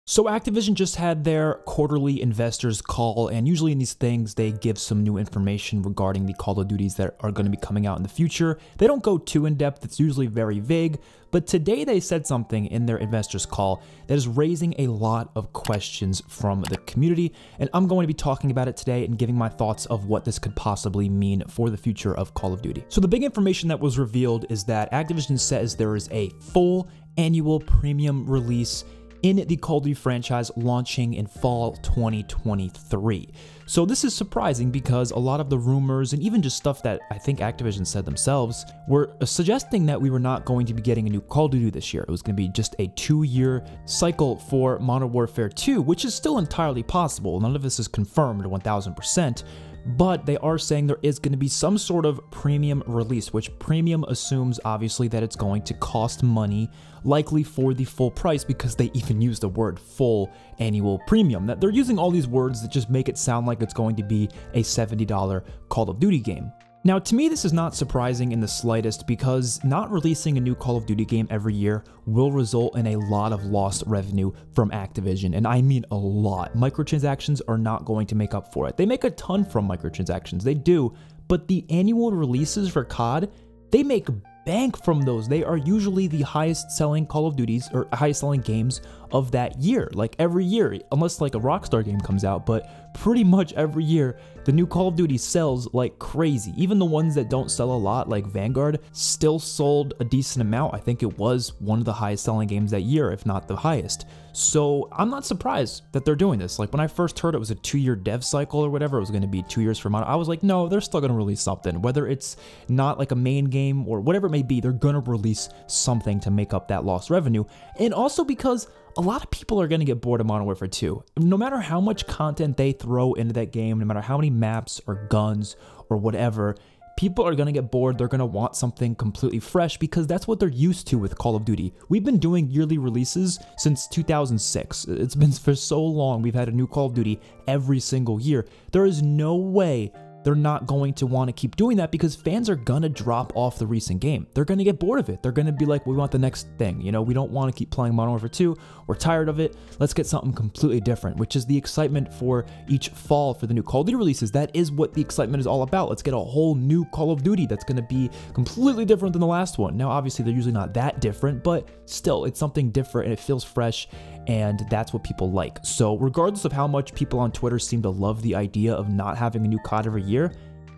So Activision just had their quarterly investors call, and usually in these things they give some new information regarding the Call of Duties that are going to be coming out in the future. They don't go too in depth, it's usually very vague, but today they said something in their investors call that is raising a lot of questions from the community, and I'm going to be talking about it today and giving my thoughts of what this could possibly mean for the future of Call of Duty. So the big information that was revealed is that Activision says there is a full annual premium release in the Call of Duty franchise launching in fall 2023. So this is surprising because a lot of the rumors and even just stuff that I think Activision said themselves were suggesting that we were not going to be getting a new Call of Duty this year. It was going to be just a 2-year cycle for Modern Warfare 2, which is still entirely possible. None of this is confirmed 1000%. But they are saying there is going to be some sort of premium release, which premium assumes obviously that it's going to cost money, likely for the full price, because they even use the word full annual premium. That they're using all these words that just make it sound like it's going to be a $70 Call of Duty game. Now, to me, this is not surprising in the slightest because not releasing a new Call of Duty game every year will result in a lot of lost revenue from Activision, and I mean a lot. Microtransactions are not going to make up for it. They make a ton from microtransactions, they do, but the annual releases for COD, they make bank from those. They are usually the highest selling Call of Duties or highest selling games of that year, like every year, unless like a Rockstar game comes out, but pretty much every year the new Call of Duty sells like crazy. Even the ones that don't sell a lot, like Vanguard, still sold a decent amount. I think it was one of the highest selling games that year, if not the highest. So I'm not surprised that they're doing this. Like when I first heard it was a 2-year dev cycle or whatever, it was going to be 2 years for Modern, I was like, no, they're still going to release something. Whether it's not like a main game or whatever it may be, they're going to release something to make up that lost revenue. And also because a lot of people are going to get bored of Modern Warfare 2. No matter how much content they throw into that game, no matter how many maps or guns or whatever, people are going to get bored. They're going to want something completely fresh because that's what they're used to with Call of Duty. We've been doing yearly releases since 2006. It's been for so long. We've had a new Call of Duty every single year. There is no way they're not going to want to keep doing that because fans are going to drop off the recent game. They're going to get bored of it. They're going to be like, we want the next thing. You know, we don't want to keep playing Modern Warfare 2. We're tired of it. Let's get something completely different, which is the excitement for each fall for the new Call of Duty releases. That is what the excitement is all about. Let's get a whole new Call of Duty that's going to be completely different than the last one. Now, obviously, they're usually not that different, but still, it's something different and it feels fresh, and that's what people like. So regardless of how much people on Twitter seem to love the idea of not having a new COD every year,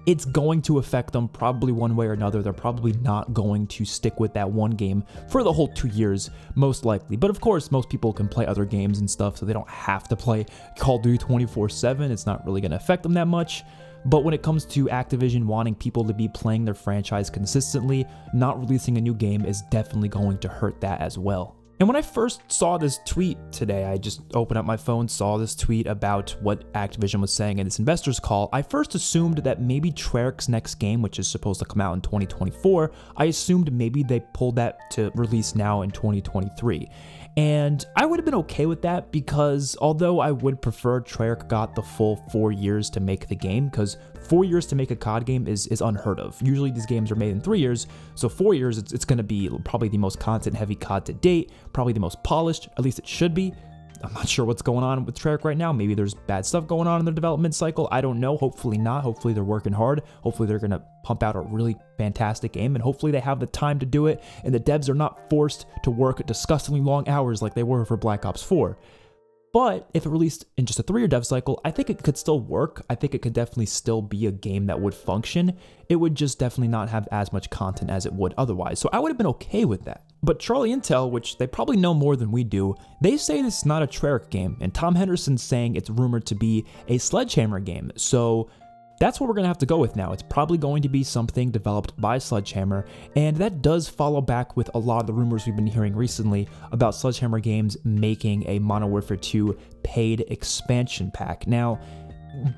it's going to affect them probably one way or another. They're probably not going to stick with that one game for the whole 2 years, most likely. But of course, most people can play other games and stuff, so they don't have to play Call of Duty 24/7. It's not really going to affect them that much. But when it comes to Activision wanting people to be playing their franchise consistently, not releasing a new game is definitely going to hurt that as well. And when I first saw this tweet today, I just opened up my phone, saw this tweet about what Activision was saying in this investors call. I first assumed that maybe Treyarch's next game, which is supposed to come out in 2024, I assumed maybe they pulled that to release now in 2023. And I would have been okay with that because although I would prefer Treyarch got the full 4 years to make the game, because 4 years to make a COD game is unheard of. Usually these games are made in 3 years, so 4 years it's going to be probably the most content-heavy COD to date, probably the most polished, at least it should be. I'm not sure what's going on with Treyarch right now. Maybe there's bad stuff going on in their development cycle. I don't know. Hopefully not. Hopefully they're working hard. Hopefully they're going to pump out a really fantastic game, and hopefully they have the time to do it, and the devs are not forced to work disgustingly long hours like they were for Black Ops 4. But if it released in just a 3-year dev cycle, I think it could still work. I think it could definitely still be a game that would function. It would just definitely not have as much content as it would otherwise. So I would have been okay with that. But Charlie Intel, which they probably know more than we do, they say this is not a Treyarch game. And Tom Henderson's saying it's rumored to be a Sledgehammer game. So that's what we're going to have to go with now. It's probably going to be something developed by Sledgehammer, and that does follow back with a lot of the rumors we've been hearing recently about Sledgehammer Games making a Modern Warfare 2 paid expansion pack. Now,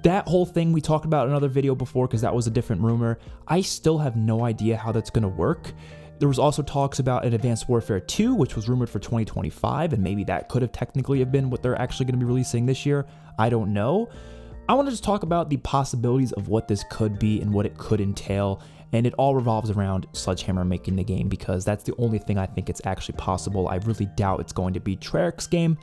that whole thing we talked about in another video before because that was a different rumor. I still have no idea how that's going to work. There was also talks about an Advanced Warfare 2, which was rumored for 2025, and maybe that could have technically have been what they're actually going to be releasing this year. I don't know. I want to just talk about the possibilities of what this could be and what it could entail, and it all revolves around Sledgehammer making the game because that's the only thing I think it's actually possible. I really doubt it's going to be Treyarch's game,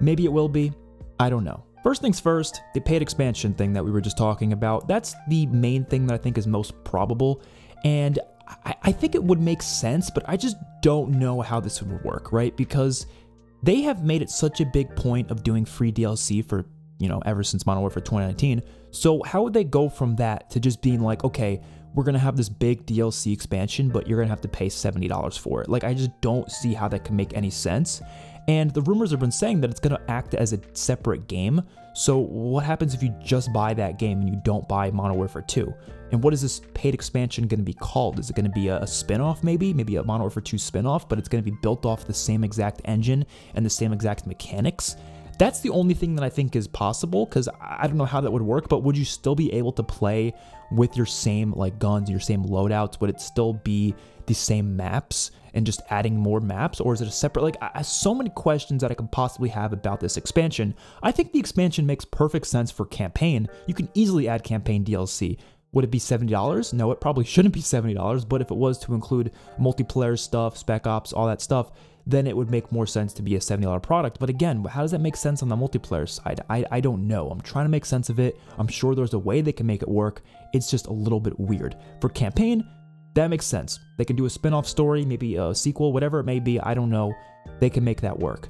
Maybe it will be. I don't know. First things first, the paid expansion thing that we were just talking about, that's the main thing that I think is most probable. And I think it would make sense, but I just don't know how this would work, right? Because they have made it such a big point of doing free DLC for, you know, ever since Modern Warfare 2019. So how would they go from that to just being like, okay, we're going to have this big DLC expansion, but you're going to have to pay $70 for it? Like, I just don't see how that can make any sense. And the rumors have been saying that it's going to act as a separate game. So what happens if you just buy that game and you don't buy Modern Warfare 2? And what is this paid expansion going to be called? Is it going to be a spin-off maybe? Maybe a Modern Warfare 2 spin-off, but it's going to be built off the same exact engine and the same exact mechanics? That's the only thing that I think is possible, because I don't know how that would work, but would you still be able to play with your same like guns, your same loadouts? Would it still be the same maps and just adding more maps, or is it a separate, like, so many questions that I could possibly have about this expansion. I think the expansion makes perfect sense for campaign. You can easily add campaign DLC. Would it be $70? No, it probably shouldn't be $70, but if it was to include multiplayer stuff, Spec Ops, all that stuff, then it would make more sense to be a $70 product. But again, how does that make sense on the multiplayer side? I don't know. I'm trying to make sense of it. I'm sure there's a way they can make it work. It's just a little bit weird. For campaign, that makes sense. They can do a spin-off story, maybe a sequel, whatever it may be. I don't know. They can make that work.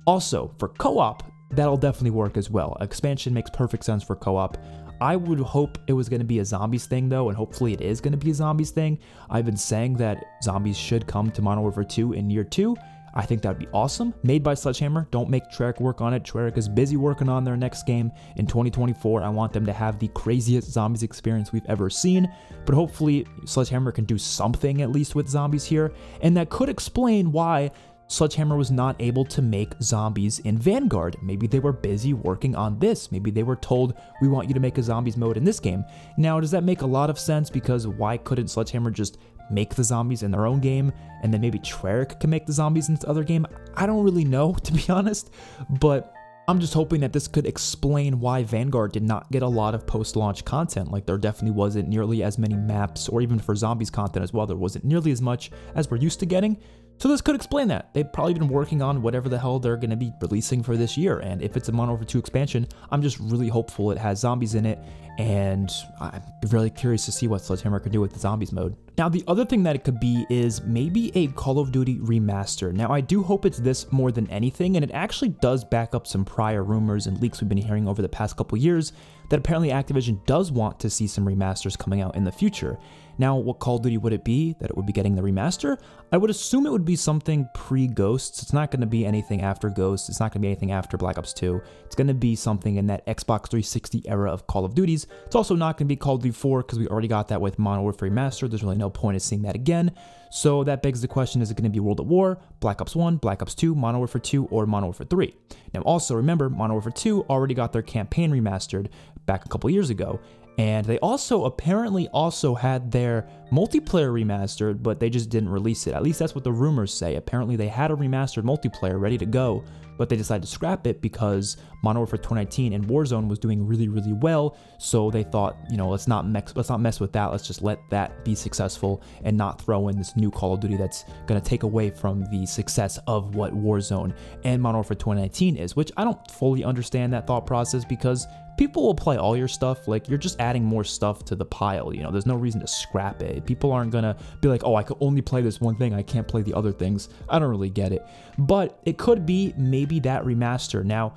Also, for co-op, that'll definitely work as well. Expansion makes perfect sense for co-op. I would hope it was going to be a zombies thing though, and hopefully it is going to be a zombies thing. I've been saying that zombies should come to Modern Warfare 2 in year 2. I think that would be awesome. Made by Sledgehammer. Don't make Treyarch work on it. Treyarch is busy working on their next game in 2024. I want them to have the craziest zombies experience we've ever seen. But hopefully Sledgehammer can do something at least with zombies here. And that could explain why Sledgehammer was not able to make zombies in Vanguard. Maybe they were busy working on this. Maybe they were told, we want you to make a zombies mode in this game. Now, does that make a lot of sense? Because why couldn't Sledgehammer just make the zombies in their own game, and then maybe Treyarch can make the zombies in this other game? I don't really know, to be honest, but I'm just hoping that this could explain why Vanguard did not get a lot of post-launch content. Like, there definitely wasn't nearly as many maps, or even for zombies content as well, there wasn't nearly as much as we're used to getting. So this could explain that. They've probably been working on whatever the hell they're going to be releasing for this year, and if it's a Modern Warfare 2 expansion, I'm just really hopeful it has zombies in it, and I'm really curious to see what Sledgehammer can do with the zombies mode. Now, the other thing that it could be is maybe a Call of Duty remaster. Now, I do hope it's this more than anything, and it actually does back up some prior rumors and leaks we've been hearing over the past couple years that apparently Activision does want to see some remasters coming out in the future. Now, what Call of Duty would it be that it would be getting the remaster? I would assume it would be something pre-Ghosts. It's not going to be anything after Ghosts. It's not going to be anything after Black Ops 2. It's going to be something in that Xbox 360 era of Call of Duties. It's also not going to be Call of Duty 4 because we already got that with Modern Warfare Remastered. There's really no point in seeing that again. So that begs the question, is it going to be World at War, Black Ops 1, Black Ops 2, Modern Warfare 2, or Modern Warfare 3? Now, also remember, Modern Warfare 2 already got their campaign remastered back a couple years ago. And they also apparently also had their multiplayer remastered, but they just didn't release it. At least that's what the rumors say. Apparently they had a remastered multiplayer ready to go, but they decided to scrap it because Modern Warfare 2019 and Warzone was doing really, really well. So they thought, you know, let's not mess with that. Let's just let that be successful and not throw in this new Call of Duty that's going to take away from the success of what Warzone and Modern Warfare 2019 is, which I don't fully understand that thought process because people will play all your stuff. Like, you're just adding more stuff to the pile, you know, there's no reason to scrap it. People aren't gonna be like, oh, I could only play this one thing, I can't play the other things. I don't really get it, but it could be maybe that remaster. Now,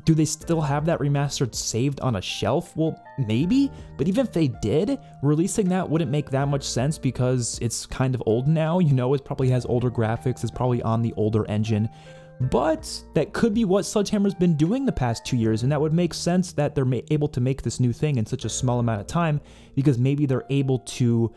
do they still have that remastered saved on a shelf? Well, maybe, but even if they did, releasing that wouldn't make that much sense because it's kind of old now, you know, it probably has older graphics, it's probably on the older engine. But that could be what Sledgehammer's been doing the past 2 years, and that would make sense that they're able to make this new thing in such a small amount of time because maybe they're able to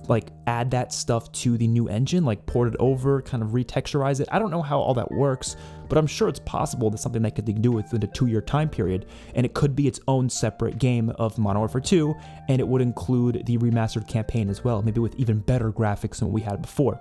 like add that stuff to the new engine, like port it over, kind of retexturize it. I don't know how all that works, but I'm sure it's possible that's something they could do within a 2-year time period, and it could be its own separate game of Modern Warfare 2, and it would include the remastered campaign as well, maybe with even better graphics than what we had before.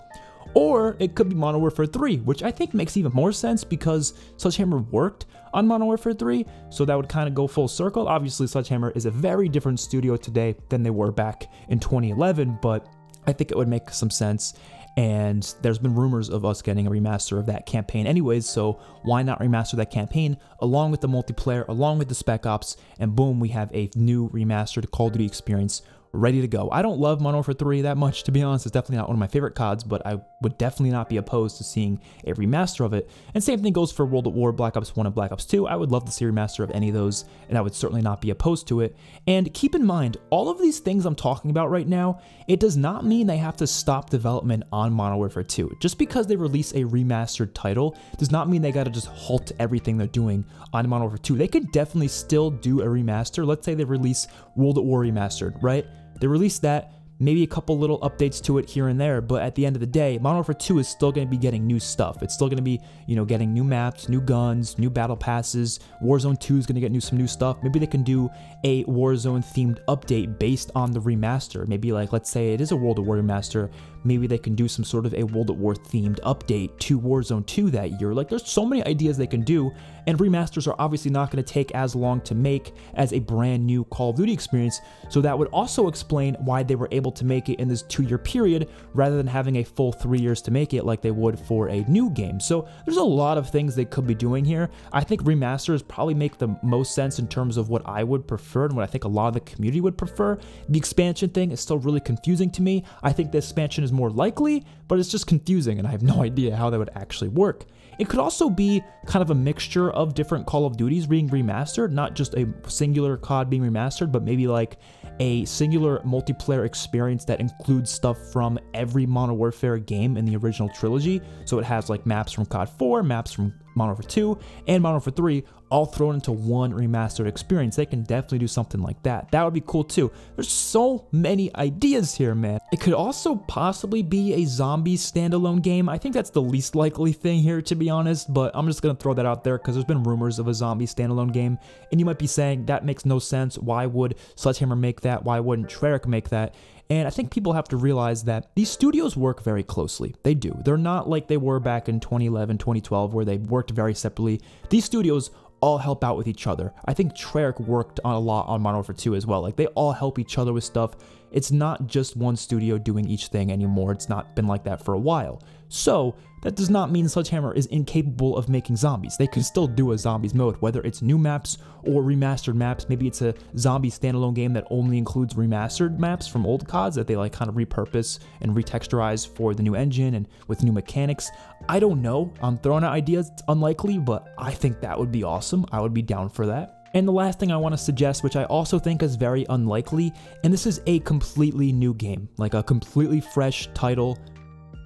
Or it could be Modern Warfare 3, which I think makes even more sense because Sledgehammer worked on Modern Warfare 3, so that would kind of go full circle. Obviously, Sledgehammer is a very different studio today than they were back in 2011, but I think it would make some sense. and there's been rumors of us getting a remaster of that campaign anyways, so why not remaster that campaign along with the multiplayer, along with the Spec Ops, and boom, we have a new remastered Call of Duty experience ready to go. I don't love Modern Warfare 3 that much, to be honest. It's definitely not one of my favorite CODs, but I would definitely not be opposed to seeing a remaster of it. And same thing goes for World at War, Black Ops 1, and Black Ops 2. I would love to see a remaster of any of those, and I would certainly not be opposed to it. And keep in mind, all of these things I'm talking about right now, it does not mean they have to stop development on Modern Warfare 2. Just because they release a remastered title does not mean they gotta just halt everything they're doing on Modern Warfare 2. They could definitely still do a remaster. Let's say they release World at War Remastered, right? They released that, maybe a couple little updates to it here and there, but at the end of the day, Modern Warfare 2 is still going to be getting new stuff. It's still going to be, you know, getting new maps, new guns, new battle passes. Warzone 2 is going to get some new stuff. Maybe they can do a Warzone themed update based on the remaster. Maybe like, let's say it is a World at War remaster, maybe they can do some sort of a World at War themed update to Warzone 2 that year. Like, there's so many ideas they can do, and remasters are obviously not going to take as long to make as a brand new Call of Duty experience, so that would also explain why they were able to make it in this 2-year period rather than having a full 3 years to make it like they would for a new game. So there's a lot of things they could be doing here. I think remasters probably make the most sense in terms of what I would prefer and what I think a lot of the community would prefer. The expansion thing is still really confusing to me. I think the expansion is more likely, but it's just confusing and I have no idea how that would actually work. It could also be kind of a mixture of different Call of Duties being remastered, not just a singular COD being remastered, but maybe like a singular multiplayer experience that includes stuff from every Modern Warfare game in the original trilogy. So it has like maps from COD 4, maps from Modern Warfare 2, and Modern Warfare 3 all thrown into one remastered experience. They can definitely do something like that. That would be cool too. There's so many ideas here, man. It could also possibly be a zombie standalone game. I think that's the least likely thing here, to be honest, but I'm just gonna throw that out there because there's been rumors of a zombie standalone game, and you might be saying that makes no sense. Why would Sledgehammer make that? Why wouldn't Treyarch make that? And I think people have to realize that these studios work very closely. They do. They're not like they were back in 2011, 2012, where they worked very separately. These studios all help out with each other. I think Treyarch worked on a lot on Modern Warfare 2 as well. Like, they all help each other with stuff. It's not just one studio doing each thing anymore. It's not been like that for a while. So that does not mean Sledgehammer is incapable of making zombies. They can still do a zombies mode, whether it's new maps or remastered maps. Maybe it's a zombie standalone game that only includes remastered maps from old CODs that they like kind of repurpose and retexturize for the new engine and with new mechanics. I don't know. I'm throwing out ideas. It's unlikely, but I think that would be awesome. I would be down for that. And the last thing I want to suggest, which I also think is very unlikely, and this is a completely new game, like a completely fresh title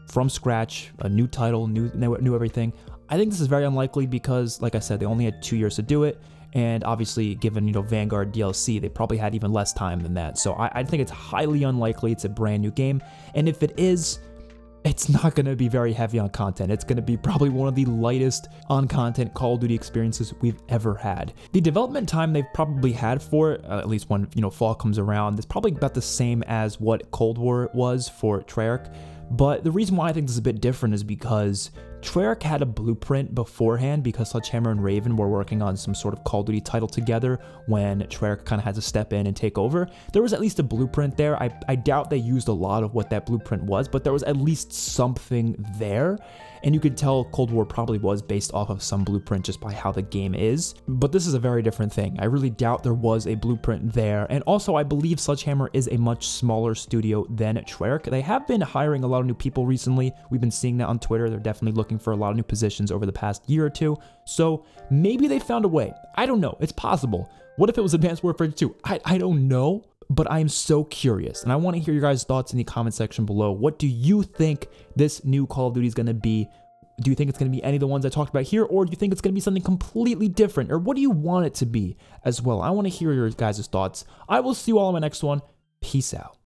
from scratch, a new title, new everything. I think this is very unlikely because, like I said, they only had 2 years to do it, and obviously, given, you know, Vanguard DLC, they probably had even less time than that. So I think it's highly unlikely it's a brand new game, and if it is, it's not going to be very heavy on content. It's going to be probably one of the lightest on content Call of Duty experiences we've ever had. The development time they've probably had for it, at least when, you know, fall comes around, is probably about the same as what Cold War was for Treyarch. But the reason why I think this is a bit different is because Treyarch had a blueprint beforehand, because Sledgehammer and Raven were working on some sort of Call of Duty title together when Treyarch kind of had to step in and take over. There was at least a blueprint there. I doubt they used a lot of what that blueprint was, but there was at least something there. And you could tell Cold War probably was based off of some blueprint just by how the game is. But this is a very different thing. I really doubt there was a blueprint there. And also, I believe Sledgehammer is a much smaller studio than Treyarch. They have been hiring a lot of new people recently. We've been seeing that on Twitter. They're definitely looking for a lot of new positions over the past year or two. So maybe they found a way. I don't know. It's possible. What if it was Advanced Warfare 2? I don't know. But I am so curious, and I want to hear your guys' thoughts in the comment section below. What do you think this new Call of Duty is going to be? Do you think it's going to be any of the ones I talked about here, or do you think it's going to be something completely different? Or what do you want it to be as well? I want to hear your guys' thoughts. I will see you all in my next one. Peace out.